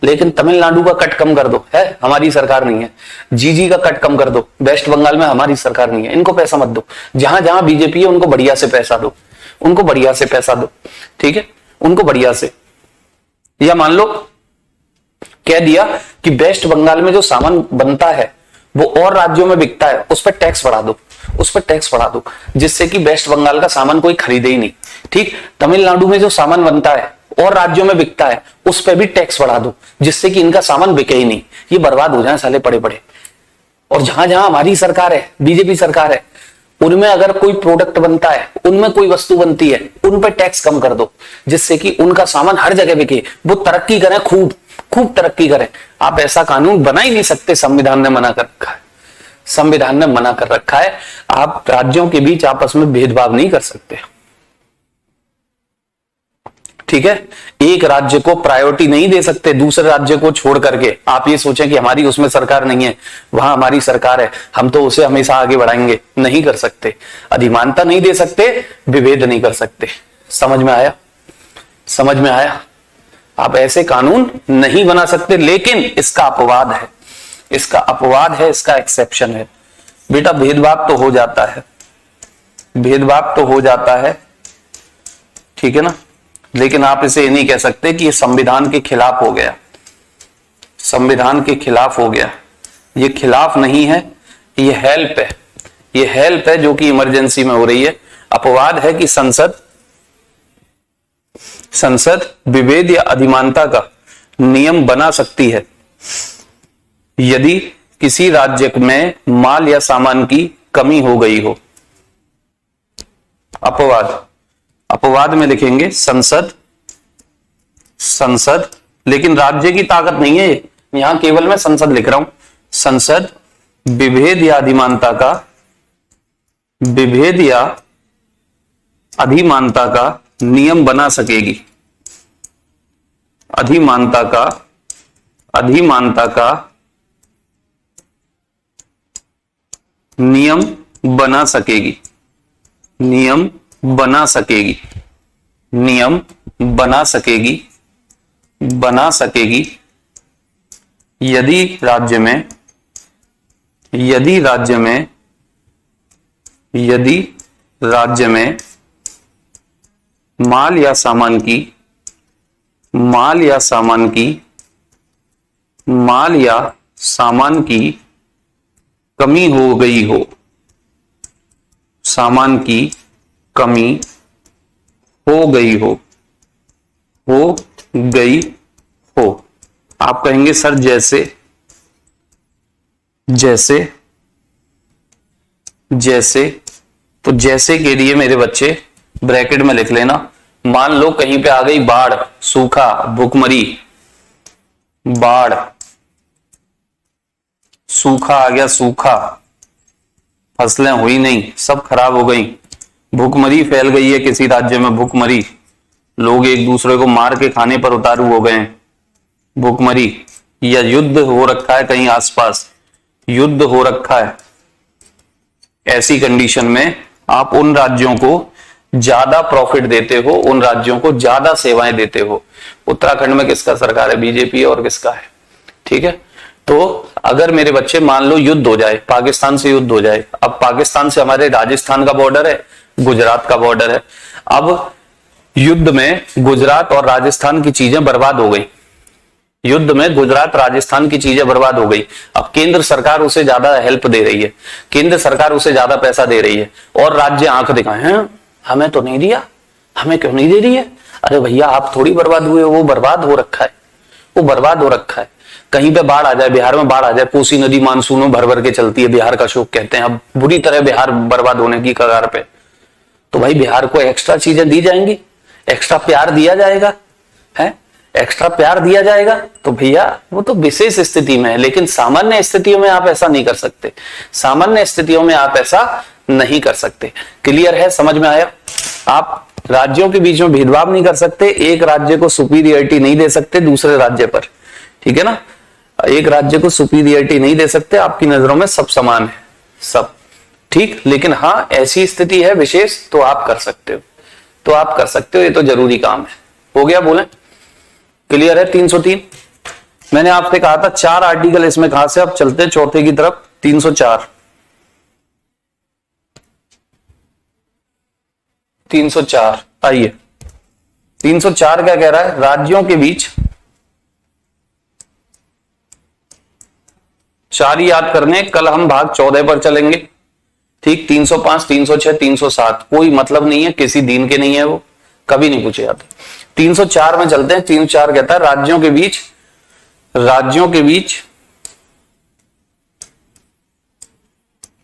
लेकिन तमिलनाडु का कट कम कर दो, है हमारी सरकार नहीं है, जी का कट कम कर दो, वेस्ट बंगाल में हमारी सरकार नहीं है, इनको पैसा मत दो, जहां जहां बीजेपी है उनको बढ़िया से पैसा दो, उनको बढ़िया से पैसा दो, ठीक है, उनको बढ़िया से। या मान लो कह दिया कि वेस्ट बंगाल में जो सामान बनता है वो और राज्यों में बिकता है, उस पर टैक्स बढ़ा दो, उस पर टैक्स बढ़ा दो, जिससे कि वेस्ट बंगाल का सामान कोई खरीदे ही नहीं। ठीक, तमिलनाडु में जो सामान बनता है और राज्यों में बिकता है उस पर भी टैक्स बढ़ा दो, जिससे कि इनका सामान बिके ही नहीं, ये बर्बाद हो जाए साले पड़े पड़े। और जहां जहां हमारी सरकार है, बीजेपी सरकार है, उनमें अगर कोई प्रोडक्ट बनता है, उनमें कोई वस्तु बनती है, उन पर टैक्स कम कर दो, जिससे कि उनका सामान हर जगह बिके, वो तरक्की करें, खूब खूब तरक्की करें। आप ऐसा कानून बना ही नहीं सकते, संविधान ने मना कर रखा है, संविधान ने मना कर रखा है। आप राज्यों के बीच आपस में भेदभाव नहीं कर सकते, ठीक है। एक राज्य को प्रायोरिटी नहीं दे सकते दूसरे राज्य को छोड़ करके। आप ये सोचें कि हमारी उसमें सरकार नहीं है, वहां हमारी सरकार है, हम तो उसे हमेशा आगे बढ़ाएंगे, नहीं कर सकते। अधिमानता नहीं दे सकते, विभेद नहीं कर सकते। समझ में आया? समझ में आया? आप ऐसे कानून नहीं बना सकते, लेकिन इसका अपवाद है, इसका अपवाद है, इसका एक्सेप्शन है। बेटा भेदभाव तो हो जाता है, भेदभाव तो हो जाता है, ठीक है ना, लेकिन आप इसे ये नहीं कह सकते कि ये संविधान के खिलाफ हो गया, संविधान के खिलाफ हो गया। ये खिलाफ नहीं है, ये हेल्प है, ये हेल्प है जो कि इमरजेंसी में हो रही है। अपवाद है कि संसद विभेद या अधिमानता का नियम बना सकती है यदि किसी राज्य में माल या सामान की कमी हो गई हो। अपवाद, अपवाद में लिखेंगे संसद, संसद, लेकिन राज्य की ताकत नहीं है, यहां केवल मैं संसद लिख रहा हूं। संसद विभेद या अधिमानता का, विभेद या अधिमानता का नियम बना सकेगी, अधिमानता का, अधिमानता का नियम बना सकेगी, नियम बना सकेगी, नियम बना सकेगी, बना सकेगी यदि राज्य में, यदि राज्य में, यदि राज्य में माल या सामान की, माल या सामान की, माल या सामान की कमी हो गई हो, सामान की कमी हो गई हो, हो गई हो। आप कहेंगे सर जैसे, जैसे, जैसे, तो जैसे के लिए मेरे बच्चे ब्रैकेट में लिख लेना। मान लो कहीं पे आ गई बाढ़, सूखा, भूखमरी, बाढ़, सूखा आ गया, सूखा, फसलें हुई नहीं, सब खराब हो गई, भूखमरी फैल गई है किसी राज्य में, भूखमरी, लोग एक दूसरे को मार के खाने पर उतारू हो गए, भूखमरी, या युद्ध हो रखा है कहीं आसपास, युद्ध हो रखा है। ऐसी कंडीशन में आप उन राज्यों को ज्यादा प्रॉफिट देते हो, उन राज्यों को ज्यादा सेवाएं देते हो। उत्तराखंड में किसका सरकार है? बीजेपी। और किसका है? ठीक है। तो अगर मेरे बच्चे मान लो युद्ध हो जाए, पाकिस्तान से युद्ध हो जाए, अब पाकिस्तान से हमारे राजस्थान का बॉर्डर है, गुजरात का बॉर्डर है, अब युद्ध में गुजरात और राजस्थान की चीजें बर्बाद हो गई, युद्ध में गुजरात राजस्थान की चीजें बर्बाद हो गई। अब केंद्र सरकार उसे ज्यादा हेल्प दे रही है, केंद्र सरकार उसे ज्यादा पैसा दे रही है, और राज्य आंख दिखाए हैं हमें तो नहीं दिया, हमें क्यों नहीं दे रही है? अरे भैया आप थोड़ी बर्बाद हुए, वो बर्बाद हो रखा है, वो बर्बाद हो रखा है। कहीं पे बाढ़ आ जाए, बिहार में बाढ़ आ जाए, कोसी नदी मानसूनों भर भर के चलती है, बिहार का शोक कहते हैं, अब बुरी तरह बिहार बर्बाद होने की कगार पे, तो भाई बिहार को एक्स्ट्रा चीजें दी जाएंगी, एक्स्ट्रा प्यार दिया जाएगा, है एक्स्ट्रा प्यार दिया जाएगा तो भैया वो तो विशेष स्थिति में है, लेकिन सामान्य स्थितियों में आप ऐसा नहीं कर सकते। सामान्य स्थितियों में आप ऐसा नहीं कर सकते। क्लियर है, समझ में आया? आप राज्यों के बीच में भेदभाव नहीं कर सकते, एक राज्य को सुपीरियरिटी नहीं दे सकते दूसरे राज्य पर, ठीक है ना? एक राज्य को सुपीरियरिटी नहीं दे सकते, आपकी नजरों में सब समान है, सब ठीक। लेकिन हाँ, ऐसी स्थिति है विशेष तो आप कर सकते हो, तो आप कर सकते हो, ये तो जरूरी काम है। हो गया, बोले? क्लियर है? 303 मैंने आपसे कहा था 4 आर्टिकल इसमें कहां से, अब चलते हैं चौथे की तरफ। 304 304 आइए। 304 क्या कह रहा है? राज्यों के बीच, 4 ही याद करने, कल हम भाग 14 पर चलेंगे, ठीक। 305, 306, 307 कोई मतलब नहीं है, किसी दिन के नहीं है, वो कभी नहीं पूछे जाते। 304 में चलते हैं। 304 कहता है राज्यों के बीच, राज्यों के बीच,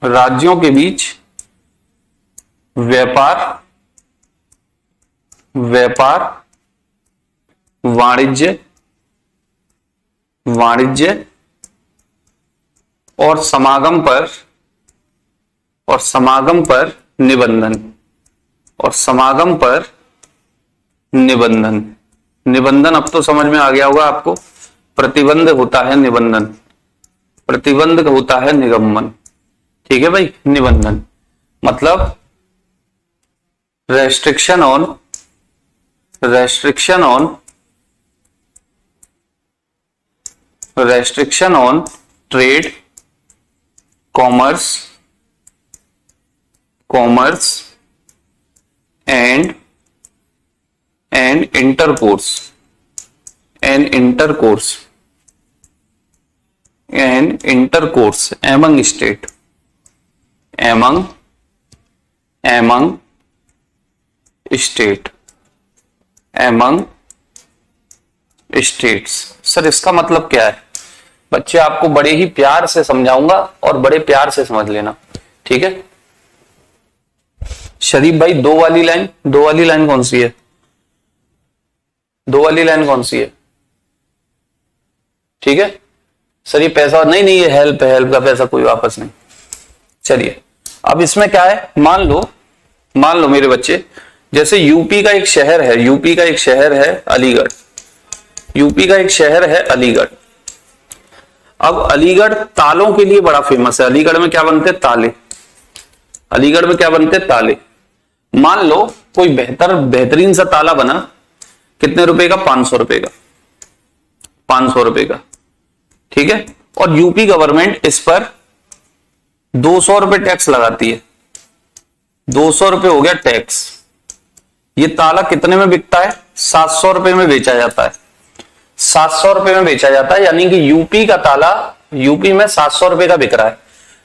राज्यों के बीच व्यापार, व्यापार, वाणिज्य, वाणिज्य और समागम पर, और समागम पर निबंधन, और समागम पर निबंधन। निबंधन अब तो समझ में आ गया होगा आपको। प्रतिबंध होता है निबंधन, प्रतिबंध होता है निगमन, ठीक है भाई। निबंधन मतलब restriction on, restriction on, restriction on trade, commerce, commerce and intercourse, and intercourse, and intercourse among state, among state, among states। Sir इसका मतलब क्या है? बच्चे आपको बड़े ही प्यार से समझाऊंगा और बड़े प्यार से समझ लेना, ठीक है। शरीफ भाई, 2 वाली लाइन, 2 वाली लाइन कौन सी है? 2 वाली लाइन कौन सी है? ठीक है सर, ये पैसा नहीं, नहीं ये हेल्प है, हेल्प का पैसा कोई वापस नहीं। चलिए अब इसमें क्या है, मान लो मेरे बच्चे, जैसे यूपी का एक शहर है, यूपी का एक शहर है अलीगढ़, यूपी का एक शहर है अलीगढ़। अब अलीगढ़ तालों के लिए बड़ा फेमस है। अलीगढ़ में क्या बनते? ताले। अलीगढ़ में क्या बनते? ताले। मान लो कोई बेहतरीन सा ताला बना, कितने रुपए का? 500 रुपए का, 500 रुपए का, ठीक है। और यूपी गवर्नमेंट इस पर 200 रुपए टैक्स लगाती है। 200 रुपए हो गया टैक्स। ये ताला कितने में बिकता है? 700 रुपए में बेचा जाता है। 700 रुपए में बेचा जाता है, यानी कि यूपी का ताला यूपी में 700 रुपए का बिक रहा है।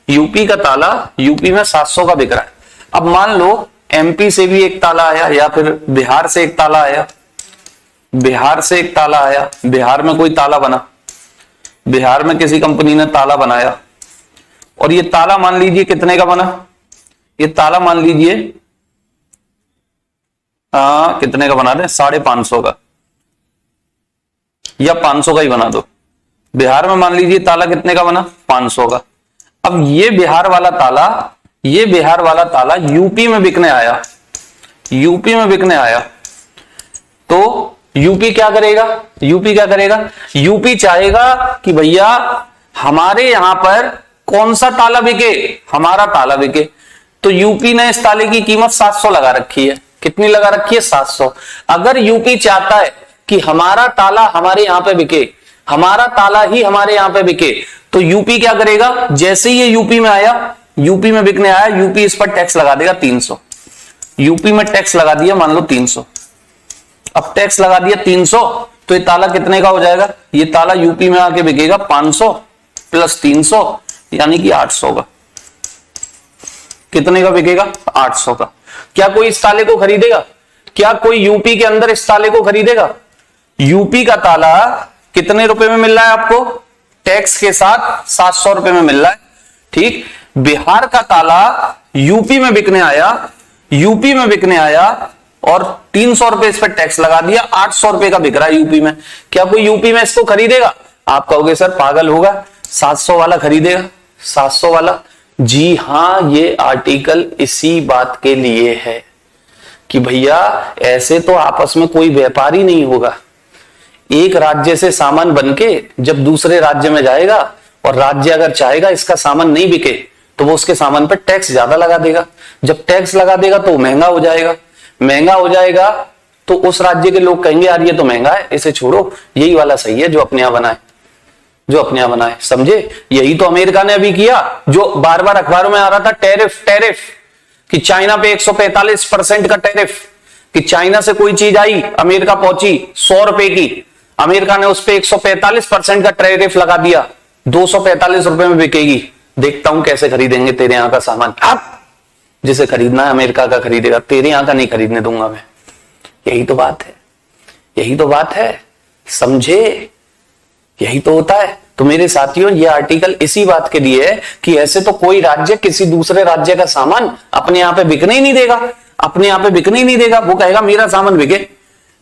यूपी का ताला यूपी में 700 का बिक रहा है। अब मान लो एमपी से भी एक ताला आया, या फिर बिहार से एक ताला आया, बिहार से एक ताला आया, बिहार में कोई ताला बना, बिहार में किसी कंपनी ने ताला बनाया, और ये ताला मान लीजिए कितने का बना? ये ताला मान लीजिए कितने का बना दे? 550 का, या 500 का ही बना दो। बिहार में मान लीजिए ताला कितने का बना? 500 का। अब ये बिहार वाला ताला, ये बिहार वाला ताला यूपी में बिकने आया, यूपी में बिकने आया, तो यूपी क्या करेगा? यूपी क्या करेगा? यूपी चाहेगा कि भैया हमारे यहां पर कौन सा ताला बिके? हमारा ताला बिके। तो यूपी ने इस ताले की कीमत 700 लगा रखी है। कितनी लगा रखी है? 700। अगर यूपी चाहता है कि हमारा ताला हमारे यहां पे बिके, हमारा ताला ही हमारे यहां पे बिके, तो यूपी क्या करेगा? जैसे ही ये यूपी में आया, यूपी में बिकने आया, यूपी इस पर टैक्स लगा देगा 300। यूपी में टैक्स लगा दिया मान लो 300। अब टैक्स लगा दिया 300, तो ये ताला कितने का हो जाएगा? ये ताला यूपी में आके बिकेगा 500 प्लस 300, यानी कि 800 का। कितने का बिकेगा? 800 का। क्या कोई इस ताले को खरीदेगा? क्या कोई यूपी के अंदर इस ताले को खरीदेगा? यूपी का ताला कितने रुपए में मिल रहा है आपको? टैक्स के साथ 700 रुपए में मिल रहा है, ठीक। बिहार का ताला यूपी में बिकने आया, यूपी में बिकने आया, और 300 रुपए इस पर टैक्स लगा दिया, 800 रुपए का बिक रहा है यूपी में। क्या कोई यूपी में इसको खरीदेगा? आप कहोगे सर पागल होगा, 700 वाला खरीदेगा, 700 वाला। जी हां, ये आर्टिकल इसी बात के लिए है कि भैया ऐसे तो आपस में कोई व्यापार ही नहीं होगा। एक राज्य से सामान बनके जब दूसरे राज्य में जाएगा और राज्य अगर चाहेगा इसका सामान नहीं बिके तो वो उसके सामान पर टैक्स ज्यादा लगा देगा। जब टैक्स लगा देगा तो महंगा हो जाएगा, महंगा हो जाएगा तो उस राज्य के लोग कहेंगे यार ये तो महंगा है, इसे छोड़ो, यही वाला सही है जो अपने यहां बनाए, जो अपने यहां बनाए। समझे? यही तो अमेरिका ने अभी किया, जो बार बार अखबारों में आ रहा था, टैरिफ टैरिफ, कि चाइना पे 145% का टैरिफ, कि चाइना से कोई चीज आई अमेरिका पहुंची 100 रुपए की, अमेरिका ने उस पे 145% का टैरिफ लगा दिया, 245 रुपए में बिकेगी। देखता हूं कैसे खरीदेंगे तेरे यहां का सामान। अब जिसे खरीदना है अमेरिका का खरीदेगा, तेरे यहां का नहीं खरीदने दूंगा मैं। यही तो बात है, यही तो बात है, समझे? यही तो होता है। तो मेरे साथियों, ये आर्टिकल इसी बात के लिए है कि ऐसे तो कोई राज्य किसी दूसरे राज्य का सामान अपने यहां पे बिकने ही नहीं देगा, अपने यहां पे बिकने ही नहीं देगा। वो कहेगा मेरा सामान बिके,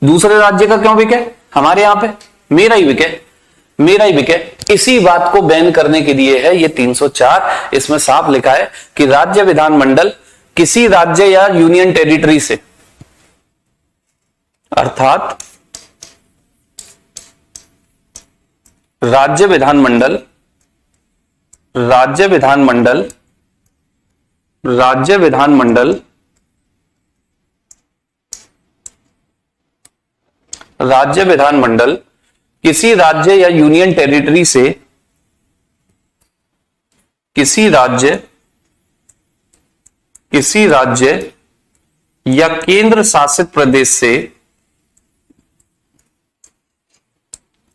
दूसरे राज्य का क्यों बिके, हमारे यहां पे मेरा ही बिके, मेरा ही बिके। इसी बात को बैन करने के लिए है ये 304। इसमें साफ लिखा है कि राज्य विधानमंडल किसी राज्य या यूनियन टेरिटरी से, अर्थात राज्य विधानमंडल, राज्य विधानमंडल, राज्य विधानमंडल, राज्य विधानमंडल किसी राज्य या यूनियन टेरिटरी से, किसी राज्य या केंद्र शासित प्रदेश से,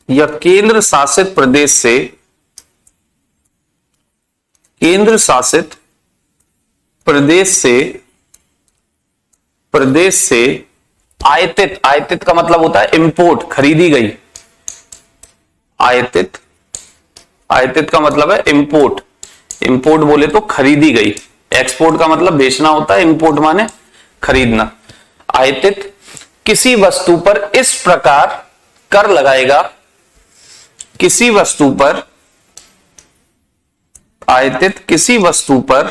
या केंद्र शासित प्रदेश से, केंद्र शासित प्रदेश से आयातित, आयातित का मतलब होता है इंपोर्ट, खरीदी गई। आयातित, आयातित का मतलब है इंपोर्ट, इंपोर्ट बोले तो खरीदी गई। एक्सपोर्ट का मतलब बेचना होता है, इंपोर्ट माने खरीदना। आयातित किसी वस्तु पर इस प्रकार कर लगाएगा, किसी वस्तु पर, आयातित किसी वस्तु पर,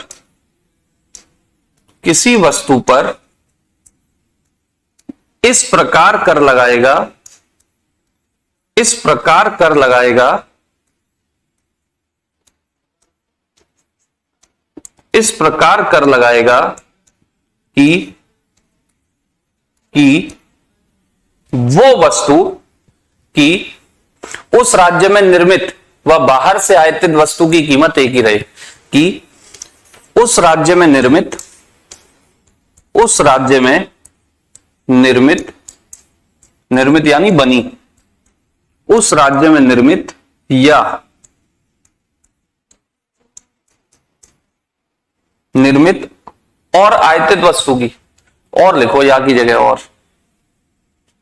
किसी वस्तु पर इस प्रकार कर लगाएगा, इस प्रकार कर लगाएगा, इस प्रकार कर लगाएगा कि वो वस्तु की उस राज्य में निर्मित व बाहर से आयातित वस्तु की कीमत एक ही रहे। कि उस राज्य में निर्मित, उस राज्य में निर्मित, निर्मित यानी बनी, उस राज्य में निर्मित या निर्मित और आयातित वस्तु की, और लिखो या की जगह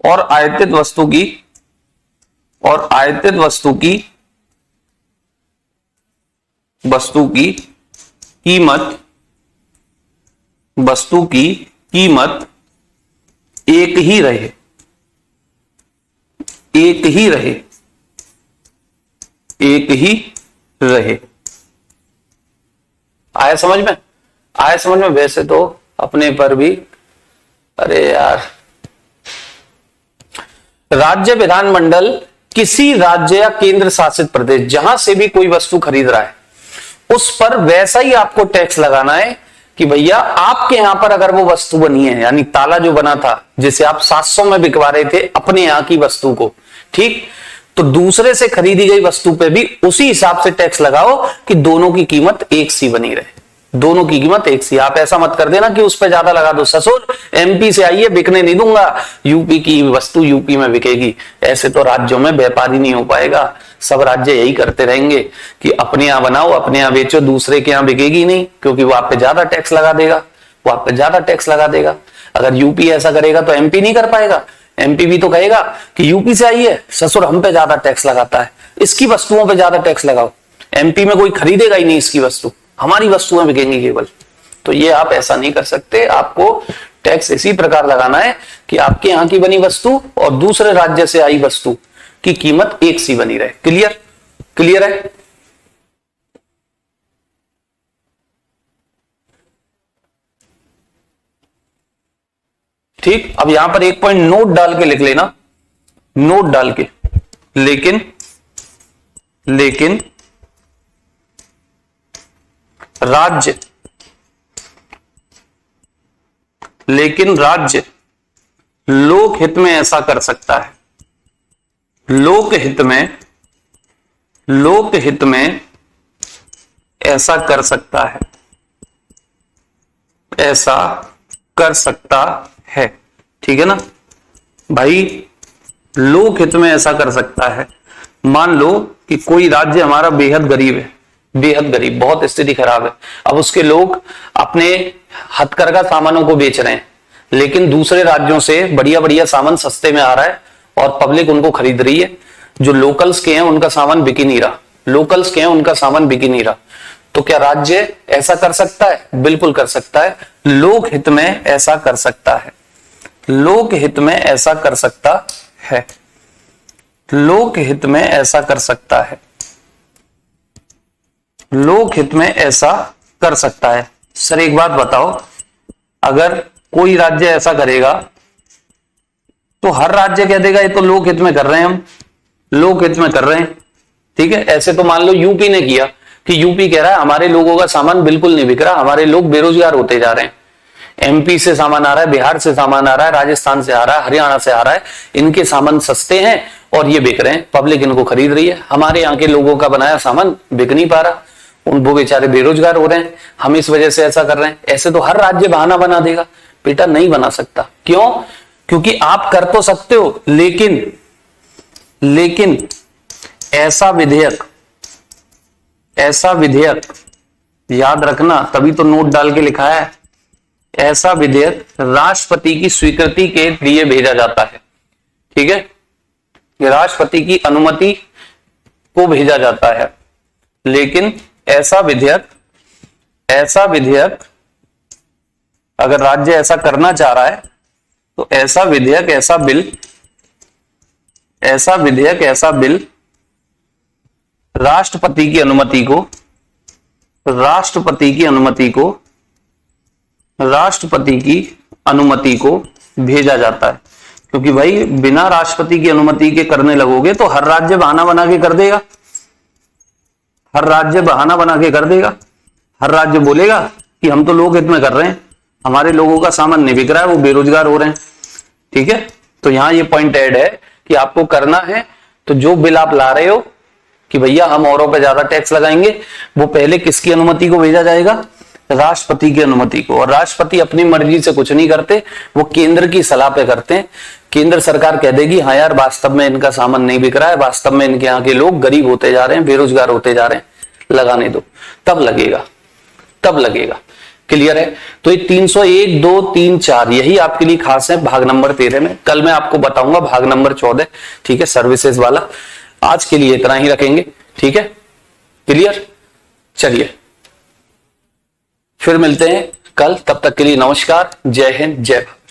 और आयातित वस्तु की, और आयातित वस्तु की, वस्तु की कीमत, वस्तु की कीमत एक ही रहे, एक ही रहे, एक ही रहे। आया समझ में? आया समझ में? वैसे तो अपने पर भी, अरे यार, राज्य विधानमंडल किसी राज्य या केंद्र शासित प्रदेश, जहां से भी कोई वस्तु खरीद रहा है उस पर वैसा ही आपको टैक्स लगाना है कि भैया आपके यहां पर अगर वो वस्तु बनी है, यानी ताला जो बना था जिसे आप 700 में बिकवा रहे थे अपने यहां की वस्तु को, ठीक, तो दूसरे से खरीदी गई वस्तु पे भी उसी हिसाब से टैक्स लगाओ कि दोनों की कीमत एक सी बनी रहे, दोनों की कीमत एक सी। आप ऐसा मत कर देना कि उस पर ज्यादा लगा दो, ससुर एमपी से आई है बिकने नहीं दूंगा, यूपी की वस्तु यूपी में बिकेगी। ऐसे तो राज्यों में व्यापार ही नहीं हो पाएगा। सब राज्य यही करते रहेंगे कि अपने यहां बनाओ, अपने यहां बेचो, दूसरे के यहां बिकेगी नहीं, क्योंकि वो आप पे ज्यादा टैक्स लगा देगा, वो आप पे ज्यादा टैक्स लगा देगा। अगर यूपी ऐसा करेगा तो एमपी नहीं कर पाएगा। एमपी भी तो कहेगा कि यूपी से आई है, ससुर हम पे ज्यादा टैक्स लगाता है, इसकी वस्तुओं पे ज्यादा टैक्स लगाओ। एमपी में कोई खरीदेगा ही नहीं इसकी वस्तु, हमारी वस्तुएं बिकेंगी केवल। तो ये आप ऐसा नहीं कर सकते, आपको टैक्स इसी प्रकार लगाना है कि आपके यहां की बनी वस्तु और दूसरे राज्य से आई वस्तु की कीमत एक सी बनी रहे। क्लियर? क्लियर है? ठीक, अब यहां पर एक पॉइंट नोट डाल के लिख लेना, नोट डाल के, लेकिन राज्य लोकहित में ऐसा कर सकता है, लोकहित में ऐसा कर सकता है, ऐसा कर सकता है। ठीक है ना भाई, लोकहित में ऐसा कर सकता है। मान लो कि कोई राज्य हमारा बेहद गरीब है, बेहद गरीब, बहुत स्थिति खराब है। अब उसके लोग अपने हथकरघा सामानों को बेच रहे हैं, लेकिन दूसरे राज्यों से बढ़िया बढ़िया सामान सस्ते में आ रहा है और पब्लिक उनको खरीद रही है। जो लोकल्स के हैं उनका सामान बिक ही नहीं रहा, लोकल्स के हैं उनका सामान बिक ही नहीं रहा। तो क्या राज्य ऐसा कर सकता है? बिल्कुल कर सकता है। लोकहित में ऐसा कर सकता है, लोकहित में ऐसा कर सकता है, लोकहित में ऐसा कर सकता है, लोकहित में ऐसा कर सकता है। सर एक बात बताओ, अगर कोई राज्य ऐसा करेगा तो हर राज्य कह देगा ये तो लोकहित में कर रहे हैं, हम लोकहित में कर रहे हैं। ठीक है, ऐसे तो मान लो यूपी ने किया कि यूपी कह रहा है हमारे लोगों का सामान बिल्कुल नहीं बिक रहा, हमारे लोग बेरोजगार होते जा रहे हैं। एमपी से सामान आ रहा है, बिहार से सामान आ रहा है, राजस्थान से आ रहा है, हरियाणा से आ रहा है, इनके सामान सस्ते हैं और ये बिक रहे हैं, पब्लिक इनको खरीद रही है। हमारे यहाँ के लोगों का बनाया सामान बिक नहीं पा रहा, वो बेचारे बेरोजगार हो रहे हैं, हम इस वजह से ऐसा कर रहे हैं। ऐसे तो हर राज्य बहाना बना देगा। बेटा नहीं बना सकता। क्यों? क्योंकि आप कर तो सकते हो, लेकिन ऐसा विधेयक याद रखना, तभी तो नोट डाल के लिखा है, ऐसा विधेयक राष्ट्रपति की स्वीकृति के लिए भेजा जाता है। ठीक है, राष्ट्रपति की अनुमति को भेजा जाता है। लेकिन ऐसा विधेयक अगर राज्य ऐसा करना चाह रहा है तो ऐसा विधेयक, ऐसा बिल राष्ट्रपति की अनुमति को भेजा जाता है। क्योंकि भाई बिना राष्ट्रपति की अनुमति के करने लगोगे तो हर राज्य बहाना बना के कर देगा, हर राज्य बोलेगा कि हम तो लोकहित में कर रहे हैं, हमारे लोगों का सामान नहीं बिक रहा है, वो बेरोजगार हो रहे हैं। ठीक है, तो यहां ये पॉइंट ऐड है कि आपको करना है तो जो बिल आप ला रहे हो कि भैया हम औरों पे ज्यादा टैक्स लगाएंगे, वो पहले किसकी अनुमति को भेजा जाएगा? राष्ट्रपति की अनुमति को। और राष्ट्रपति अपनी मर्जी से कुछ नहीं करते, वो केंद्र की सलाह पे करते हैं। केंद्र सरकार कह देगी हाँ यार वास्तव में इनका सामान नहीं बिक रहा है, वास्तव में इनके यहाँ के लोग गरीब होते जा रहे हैं, बेरोजगार होते जा रहे हैं, लगाने दो, तब लगेगा। क्लियर है? तो ये 301, 2, 3, 4 यही आपके लिए खास है भाग नंबर 13 में। कल मैं आपको बताऊंगा भाग नंबर 14। ठीक है, सर्विसेज वाला। आज के लिए इतना ही रखेंगे। ठीक है, क्लियर? चलिए फिर मिलते हैं कल, तब तक के लिए नमस्कार, जय हिंद, जय भारत।